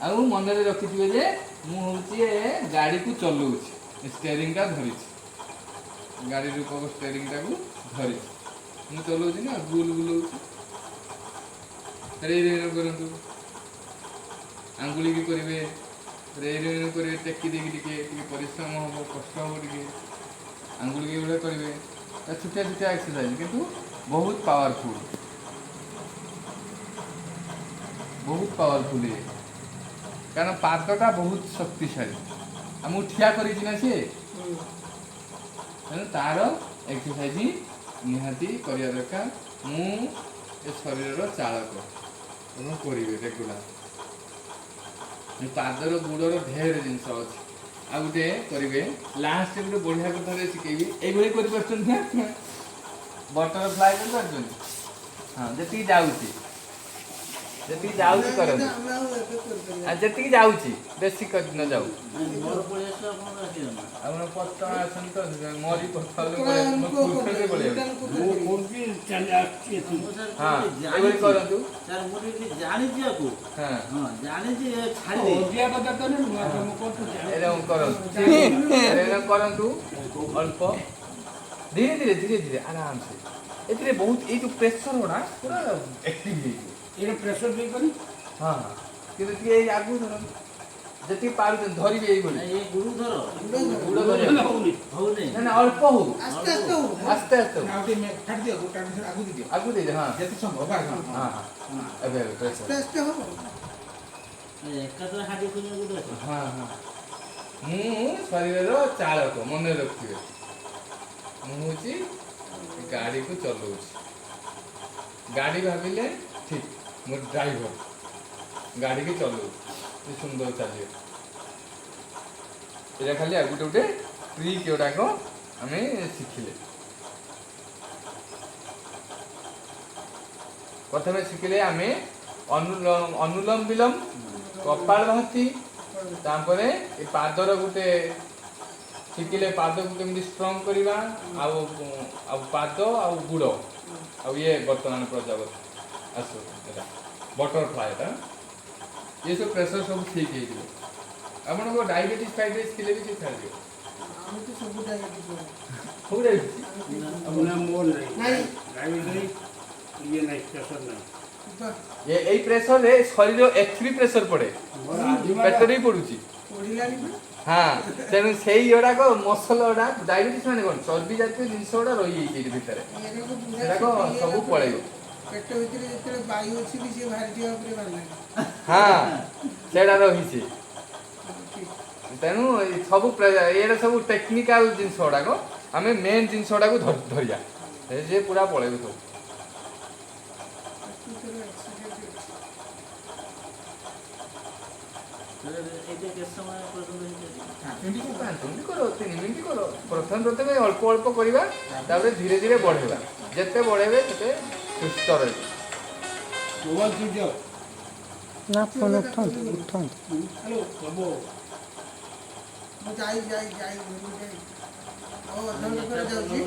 आउ मन रखिथे जे मुझे गाड़ी को चलाऊँ स्टेयरिंग टा धरी गाड़ी रूपक स्टेयरिंग टा को धरी मुझे चलाऊँ ना बुल बुलाऊँ रे रे करूँ आंगुली भी करेंगे रे रे करेंगे टेकी देकी परिश्रम हम कष्ट हम टे आंगुली के भाई करेंगे छोटिया छोटिया एक्सरसाइज किंतु बहुत पावरफुल ये कारण पादटा बहुत शक्तिशाली आम ठिया कर सी तार एक्सरसाइज निहाती करवा दरकार मु शरीर चालक करेंगे रेगुला पादर गुड़र ढेर जिन अच्छे आ गए करेंगे लास्ट गोटे बढ़िया कथा शिखेबी ये कर बटरफ्लाई कर हाँ जी जाऊँगी जी जाऊँगी कर जी जाऊँगी बेसी कर न जाऊ पता तो मरी हाँ ये करूँ करूँ अल्प धीरे धीरे धीरे धीरे आराम से ये बहुत ये जो प्रेसर गुड़ा पूरा एक्टिव ये प्रेसर नहीं करी हाँ कि आगू धर जी पार धरवे ये गुड़ धर ना अल्प हो आस्ते आस्ते आगू दे हाँ जिते संभव हाँ हाँ हाँ मु शरीर चालक मन रखिए मुझे गाड़ी को चलाऊँ गाड़ी भाविले ठीक मोर ड्राइवर गाड़ी के चलाऊँ सुंदर चलिए ये खाली आ गोटे गोटे ट्रिक गुड़ाक आम शिखिले प्रथम शिखिले आम अनुलोम विलोम कपाल भाती तापर ये पादर गोटे शिखिले पाद को केमती स्ट्रंग करवा पाद आ गुड़ आ ये बर्तमान प्रजापति आसो बटरफ्लाई ये सब प्रेसर सब ठीक है आपको डायबिटीज फाइटिस थे भी छाड़ ये प्रेसर रे शरीर एक्चुअली प्रेसर पड़े पेटर ही पड़ुची हाँ तेणु से गुड़ाक मसल गुड़ा डायबिटीज मैंने कौन चर्बी जातीय जिनस गुड़ा रही भितर सब पलैब पेट भीतर वायु अच्छी भी से भारतीय ऊपर हाँ सेडा रही तेणु सब ये सब टेक्निकल जिनस गुड़ाक आम मेन जिनस गुड़ाक धरिया जे पूरा पलैब सब करो 3 मिनट करो प्रथम प्रथम अल्प अल्प करवा धीरे धीरे बढ़ेगा जिते बढ़ेबे ते सुस्थ रहे ना फोन उठो हेलो बाबू जाई जाई जाई ओ धन कर जाउची